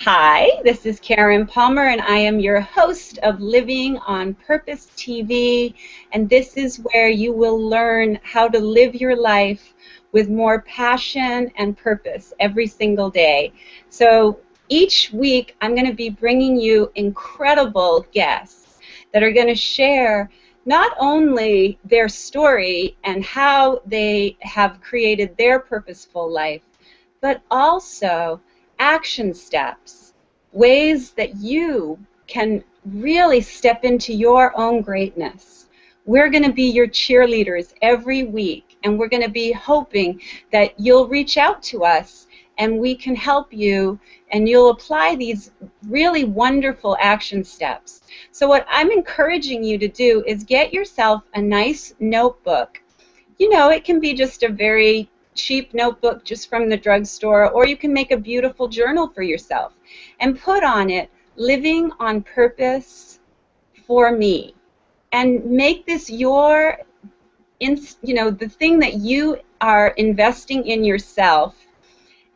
Hi, this is Karen Palmer, and I am your host of Living on Purpose TV. And this is where you will learn how to live your life with more passion and purpose every single day. So each week, I'm going to be bringing you incredible guests that are going to share not only their story and how they have created their purposeful life, but also action steps, ways that you can really step into your own greatness. We're going to be your cheerleaders every week, and we're going to be hoping that you'll reach out to us and we can help you, and you'll apply these really wonderful action steps. So what I'm encouraging you to do is get yourself a nice notebook. You know, it can be just a very cheap notebook just from the drugstore, or you can make a beautiful journal for yourself and put on it, living on purpose for me. And make this your, the thing that you are investing in yourself,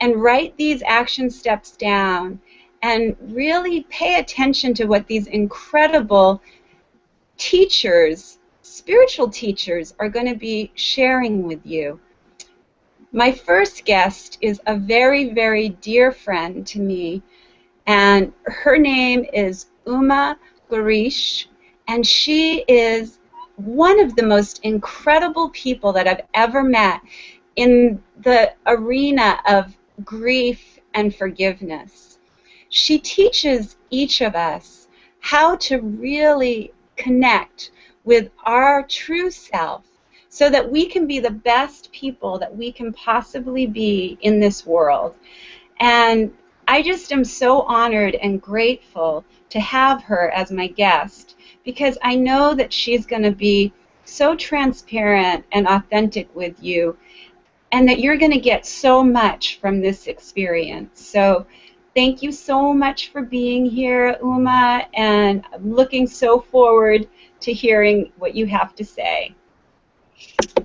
and write these action steps down and really pay attention to what these incredible teachers, spiritual teachers, are going to be sharing with you. My first guest is a very, very dear friend to me, and her name is Uma Girish, and she is one of the most incredible people that I've ever met in the arena of grief and forgiveness. She teaches each of us how to really connect with our true self, so that we can be the best people that we can possibly be in this world. And I just am so honored and grateful to have her as my guest, because I know that she's going to be so transparent and authentic with you, and that you're going to get so much from this experience. So thank you so much for being here, Uma, and I'm looking so forward to hearing what you have to say.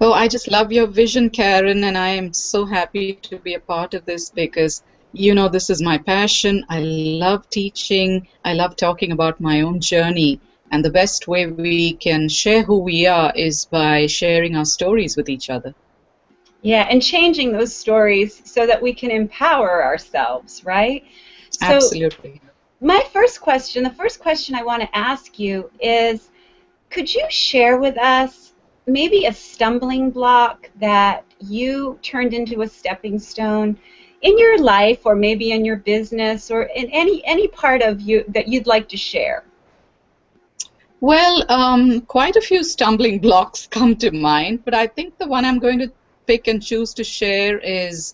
Oh, I just love your vision, Karen, and I am so happy to be a part of this because, this is my passion. I love teaching. I love talking about my own journey. And the best way we can share who we are is by sharing our stories with each other. Yeah, and changing those stories so that we can empower ourselves, right? So Absolutely. the first question I want to ask you is, could you share with us maybe a stumbling block that you turned into a stepping stone in your life, or maybe in your business, or in any part of you that you'd like to share? Well, quite a few stumbling blocks come to mind, but I think the one I'm going to pick and choose to share is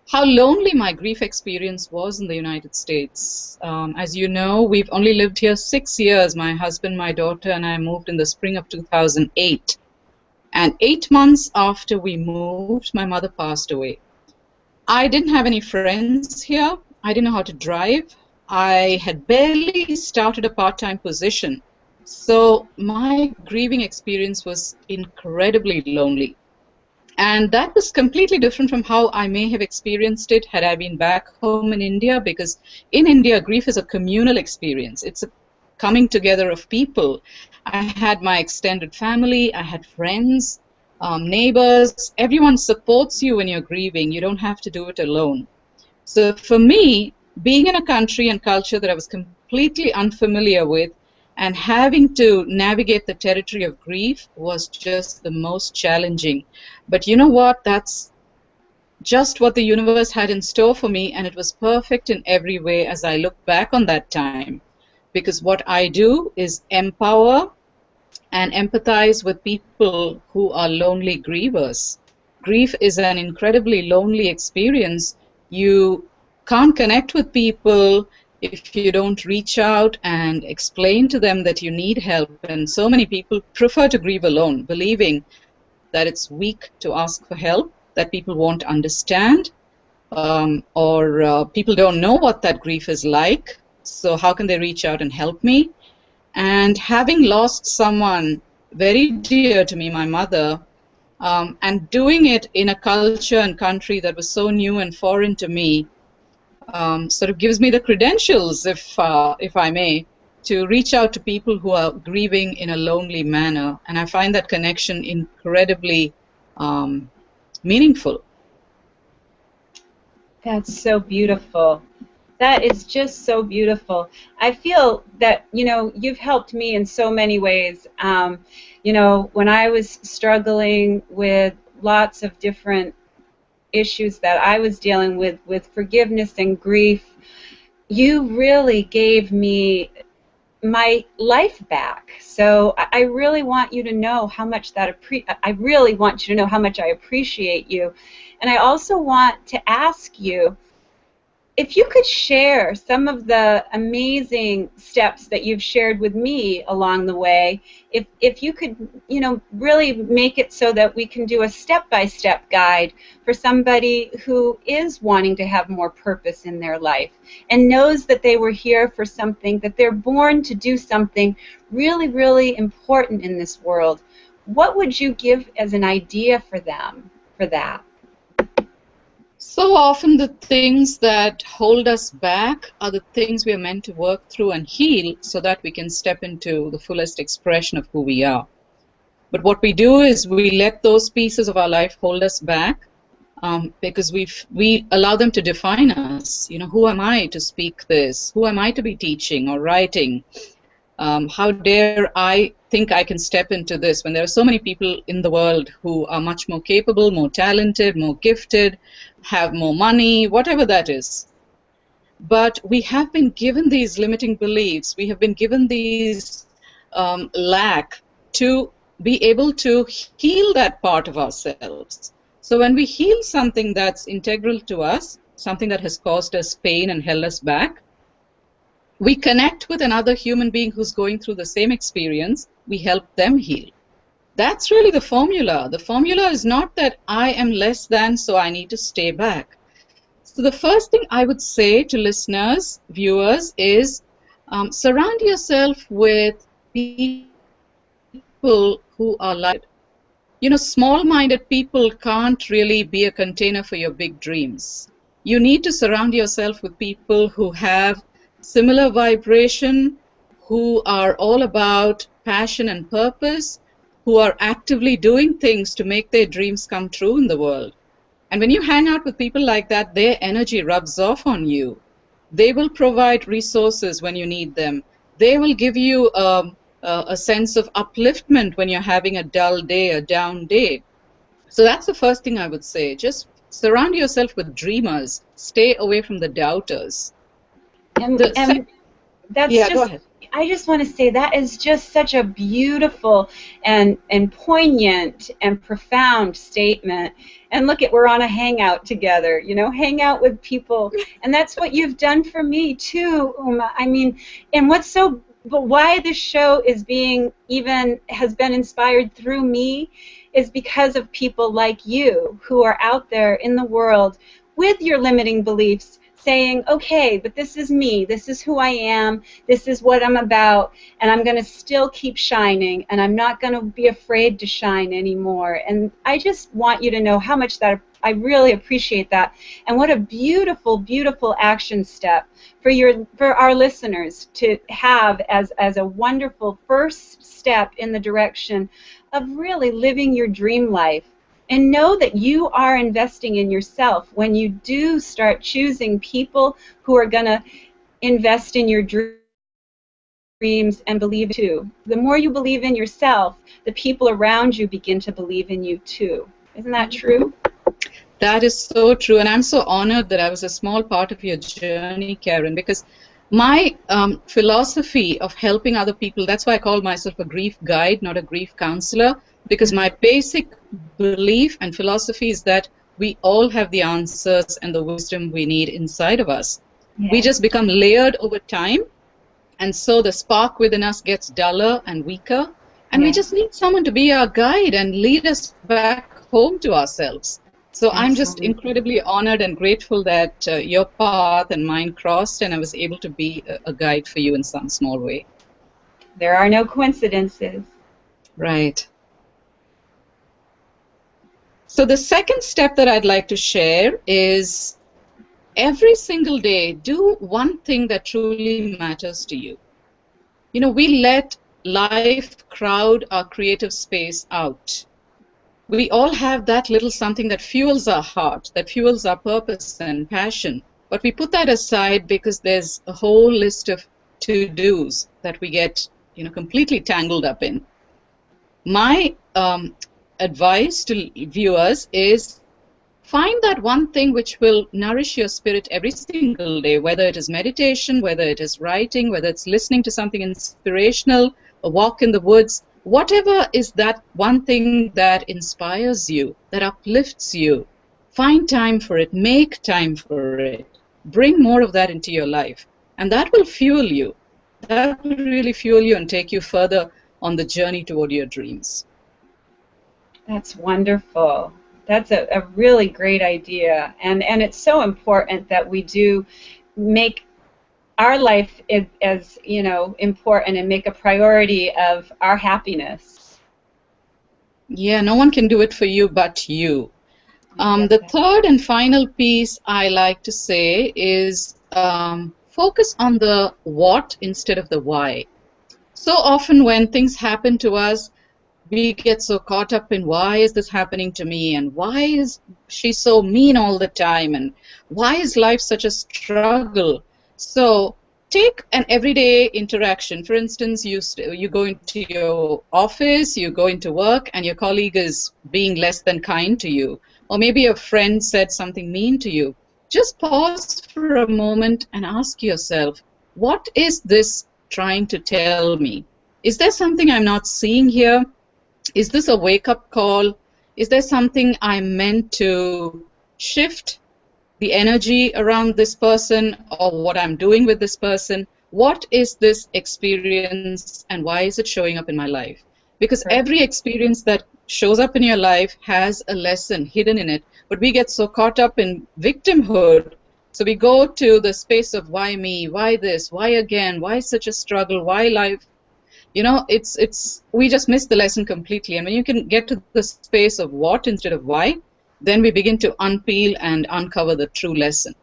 how lonely my grief experience was in the United States. As you know, we've only lived here 6 years. My husband, my daughter, and I moved in the spring of 2008. And 8 months after we moved, my mother passed away. I didn't have any friends here. I didn't know how to drive. I had barely started a part-time position. So my grieving experience was incredibly lonely. And that was completely different from how I may have experienced it had I been back home in India, because in India, grief is a communal experience. It's a coming together of people. I had my extended family, I had friends, neighbors. Everyone supports you when you're grieving. You don't have to do it alone. So for me, being in a country and culture that I was completely unfamiliar with, and having to navigate the territory of grief was just the most challenging. But you know what? That's just what the universe had in store for me, and it was perfect in every way as I look back on that time. Because what I do is empower and empathize with people who are lonely grievers. Grief is an incredibly lonely experience. You can't connect with people if you don't reach out and explain to them that you need help. And so many people prefer to grieve alone, believing that it's weak to ask for help, that people won't understand, or people don't know what that grief is like. So how can they reach out and help me? And having lost someone very dear to me, my mother, and doing it in a culture and country that was so new and foreign to me, sort of gives me the credentials, if I may, to reach out to people who are grieving in a lonely manner. And I find that connection incredibly meaningful. That's so beautiful. That is just so beautiful. I feel that, you've helped me in so many ways. When I was struggling with lots of different issues that I was dealing with forgiveness and grief, you really gave me my life back. So I really want you to know how much I really want you to know how much I appreciate you. And I also want to ask you if you could share some of the amazing steps that you've shared with me along the way, if you could, really make it so that we can do a step-by-step guide for somebody who is wanting to have more purpose in their life and knows that they were here for something, that they're born to do something really, really important in this world. What would you give as an idea for them for that? So often the things that hold us back are the things we are meant to work through and heal so that we can step into the fullest expression of who we are. But what we do is we let those pieces of our life hold us back because we allow them to define us. Who am I to speak this? Who am I to be teaching or writing? How dare I think I can step into this when there are so many people in the world who are much more capable, more talented, more gifted, have more money, whatever that is. But we have been given these limiting beliefs. We have been given these lack to be able to heal that part of ourselves. So when we heal something that's integral to us, something that has caused us pain and held us back, we connect with another human being who's going through the same experience. We help them heal. That's really the formula. The formula is not that I am less than, so I need to stay back. So the first thing I would say to listeners, viewers, is surround yourself with people who are like, small-minded people can't really be a container for your big dreams. You need to surround yourself with people who have similar vibration, who are all about passion and purpose, who are actively doing things to make their dreams come true in the world. And when you hang out with people like that, their energy rubs off on you. They will provide resources when you need them. They will give you a sense of upliftment when you're having a dull day, a down day. So that's the first thing I would say. Just surround yourself with dreamers. Stay away from the doubters. And that's yeah, just, go ahead. I just want to say that is just such a beautiful and poignant and profound statement. And look, we're on a hangout together, hang out with people. And that's what you've done for me too, Uma. I mean, and but why this show has been inspired through me is because of people like you who are out there in the world with your limiting beliefs, saying, okay, but this is me, this is who I am, this is what I'm about, and I'm going to still keep shining, and I'm not going to be afraid to shine anymore. And I just want you to know how much that I really appreciate that, and what a beautiful, beautiful action step for our listeners to have as a wonderful first step in the direction of really living your dream life. And know that you are investing in yourself when you do start choosing people who are going to invest in your dreams and believe too. The more you believe in yourself, the people around you begin to believe in you too. Isn't that true? That is so true, and I'm so honored that I was a small part of your journey, Karen, because my philosophy of helping other people, that's why I call myself a grief guide, not a grief counselor, because my basic belief and philosophy is that we all have the answers and the wisdom we need inside of us. Yes. We just become layered over time, and so the spark within us gets duller and weaker, and we just need someone to be our guide and lead us back home to ourselves. So absolutely. I'm just incredibly honored and grateful that your path and mine crossed, and I was able to be a guide for you in some small way. There are no coincidences. Right. So the second step that I'd like to share is every single day, do one thing that truly matters to you. You know, we let life crowd our creative space out. We all have that little something that fuels our heart, that fuels our purpose and passion. But we put that aside because there's a whole list of to-dos that we get, completely tangled up in. My advice to viewers is find that one thing which will nourish your spirit every single day, whether it is meditation, whether it is writing, whether it's listening to something inspirational, a walk in the woods, whatever is that one thing that inspires you, that uplifts you. Find time for it, make time for it, bring more of that into your life, and that will fuel you. That will really fuel you and take you further on the journey toward your dreams. That's wonderful. That's a really great idea. And it's so important that we do make our life as important and make a priority of our happiness. Yeah, no one can do it for you but you. The third and final piece I like to say is focus on the what instead of the why. So often when things happen to us, we get so caught up in why is this happening to me, and why is she so mean all the time, and why is life such a struggle. So take an everyday interaction. For instance, you go into your office, you go into work, and your colleague is being less than kind to you, or maybe a friend said something mean to you. Just pause for a moment and ask yourself, what is this trying to tell me? Is there something I'm not seeing here? Is this a wake-up call? Is there something I'm meant to shift the energy around this person, or what I'm doing with this person? What is this experience and why is it showing up in my life? Because every experience that shows up in your life has a lesson hidden in it, but we get so caught up in victimhood. So we go to the space of why me, why this, why again, why such a struggle, why life? We just miss the lesson completely. And when you can get to the space of what instead of why, then we begin to unpeel and uncover the true lesson.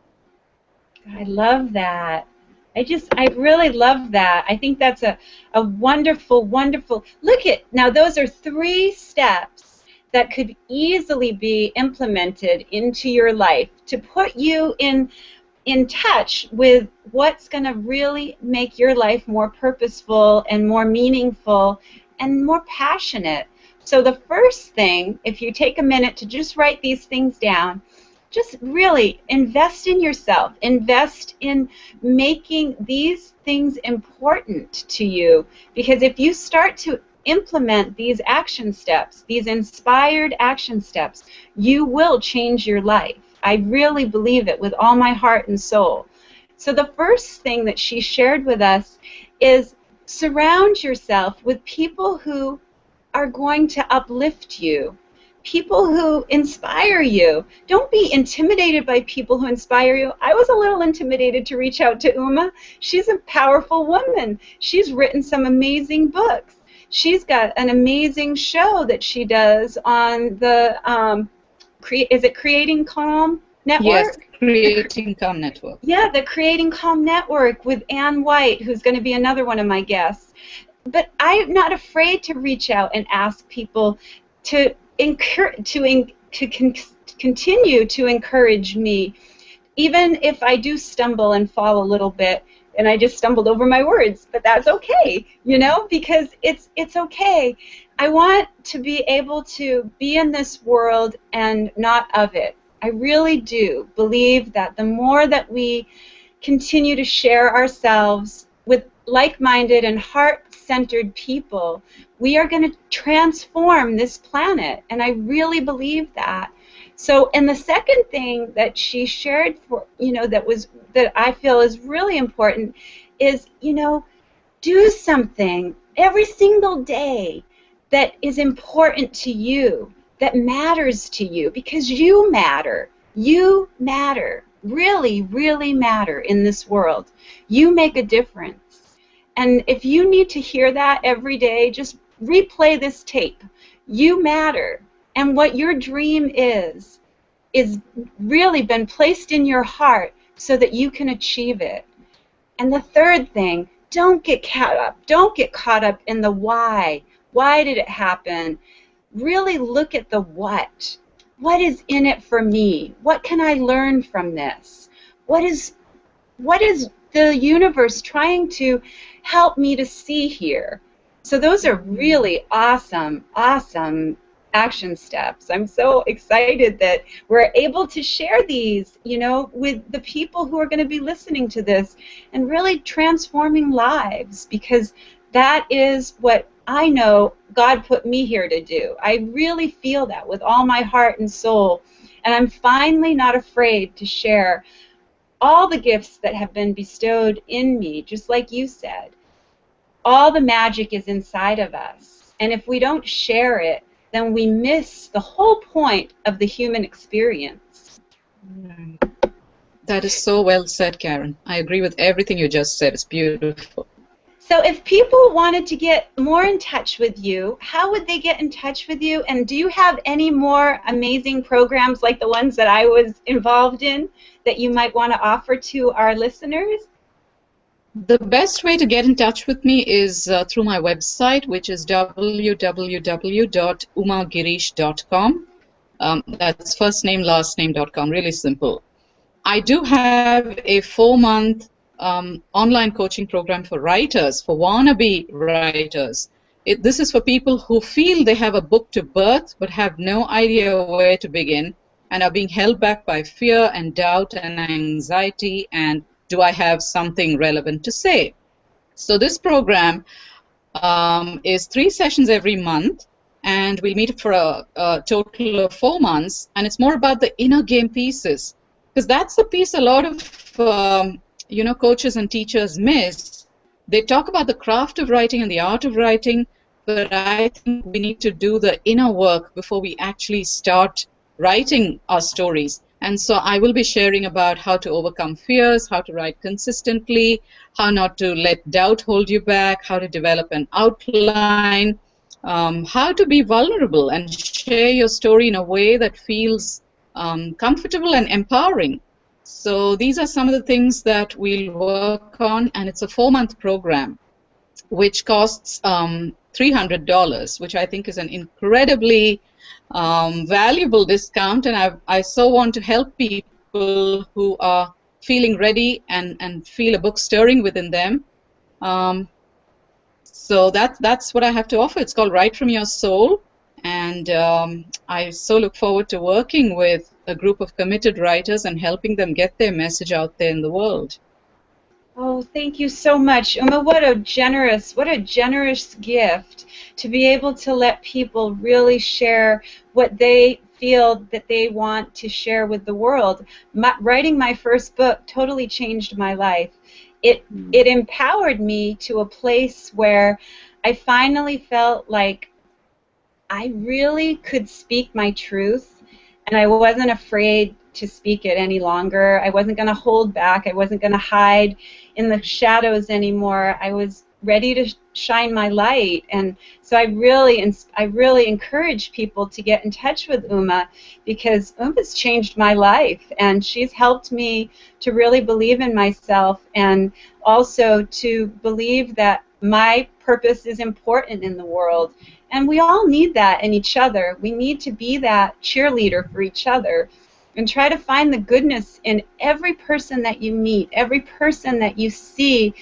I love that. I really love that. I think that's a wonderful, wonderful, now those are 3 steps that could easily be implemented into your life to put you in touch with what's going to really make your life more purposeful and more meaningful and more passionate. So the first thing, if you take a minute to just write these things down, just really invest in yourself. Invest in making these things important to you, because if you start to implement these action steps, these inspired action steps, you will change your life. I really believe it with all my heart and soul. So the first thing that she shared with us is surround yourself with people who are going to uplift you, people who inspire you. Don't be intimidated by people who inspire you. I was a little intimidated to reach out to Uma. She's a powerful woman. She's written some amazing books. She's got an amazing show that she does on the is it Creating Calm Network? Yes, Creating Calm Network. Yeah, the Creating Calm Network with Ann White, who's going to be another one of my guests. But I'm not afraid to reach out and ask people to continue to encourage me, even if I do stumble and fall a little bit. And I just stumbled over my words, but that's okay, because it's okay. I want to be able to be in this world and not of it. I really do believe that the more that we continue to share ourselves with like-minded and heart-centered people, we are going to transform this planet, and I really believe that. So, and the second thing that she shared that I feel is really important is, do something every single day that is important to you, that matters to you, because you matter. You matter. Really, really matter in this world. You make a difference. And if you need to hear that every day, just replay this tape. You matter. And what your dream is really been placed in your heart so that you can achieve it. And the third thing, don't get caught up in the why. Why did it happen? Really look at the what. What is in it for me? What can I learn from this? What is the universe trying to help me to see here? So those are really awesome, awesome action steps. I'm so excited that we're able to share these, you know, with the people who are going to be listening to this and really transforming lives, because that is what I know God put me here to do. I really feel that with all my heart and soul. And I'm finally not afraid to share all the gifts that have been bestowed in me, just like you said. All the magic is inside of us. And if we don't share it, then we miss the whole point of the human experience. Right. That is so well said, Karen. I agree with everything you just said. It's beautiful. So if people wanted to get more in touch with you, how would they get in touch with you? And do you have any more amazing programs like the ones that I was involved in that you might want to offer to our listeners? The best way to get in touch with me is through my website, which is www.umagirish.com. That's first name, last name.com. Really simple. I do have a 4-month online coaching program for writers, for wannabe writers. This is for people who feel they have a book to birth but have no idea where to begin and are being held back by fear and doubt and anxiety and do I have something relevant to say? So this program is 3 sessions every month, and we'll meet for a total of 4 months, and it's more about the inner game pieces, because that's the piece a lot of coaches and teachers miss. They talk about the craft of writing and the art of writing, but I think we need to do the inner work before we actually start writing our stories. And so I will be sharing about how to overcome fears, how to write consistently, how not to let doubt hold you back, how to develop an outline, how to be vulnerable and share your story in a way that feels comfortable and empowering. So these are some of the things that we'll work on, and it's a 4-month program, which costs $300, which I think is an incredibly valuable discount, and I so want to help people who are feeling ready and feel a book stirring within them. So that's what I have to offer. It's called Write From Your Soul, and I so look forward to working with a group of committed writers and helping them get their message out there in the world. Oh, thank you so much, Uma. What a generous gift to be able to let people really share what they feel that they want to share with the world. Writing my first book totally changed my life. It empowered me to a place where I finally felt like I really could speak my truth, and I wasn't afraid to speak it any longer. I wasn't going to hold back. I wasn't going to hide in the shadows anymore. I was ready to shine my light. And so I really encourage people to get in touch with Uma, because Uma's changed my life, and she's helped me to really believe in myself and also to believe that my purpose is important in the world. And we all need that in each other. We need to be that cheerleader for each other and try to find the goodness in every person that you meet, every person that you see.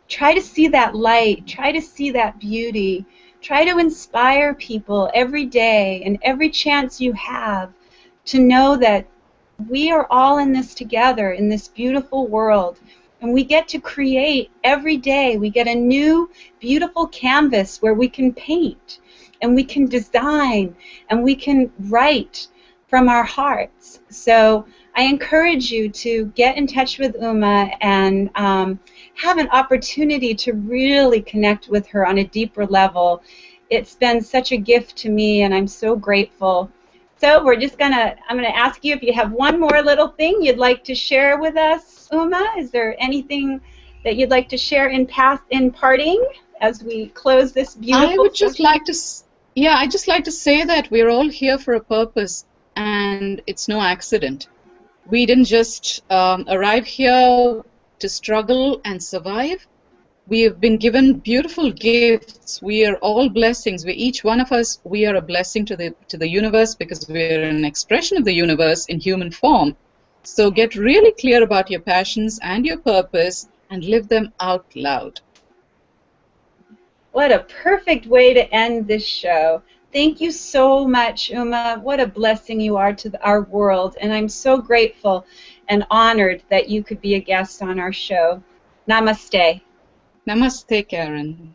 Try to see that light. Try to see that beauty. Try to inspire people every day and every chance you have to know that we are all in this together in this beautiful world. And we get to create every day. We get a new beautiful canvas where we can paint and we can design and we can write from our hearts. So I encourage you to get in touch with Uma and have an opportunity to really connect with her on a deeper level. It's been such a gift to me, and I'm so grateful. So I'm gonna ask you if you have one more little thing you'd like to share with us, Uma. Is there anything that you'd like to share in parting as we close this beautiful I would just session? I'd just like to say that we're all here for a purpose, and it's no accident. We didn't just arrive here to struggle and survive. We have been given beautiful gifts. We are all blessings. Each one of us, we are a blessing to the universe because we are an expression of the universe in human form. So get really clear about your passions and your purpose and live them out loud. What a perfect way to end this show. Thank you so much, Uma. What a blessing you are to our world. And I'm so grateful and honored that you could be a guest on our show. Namaste. Namaste, Karen.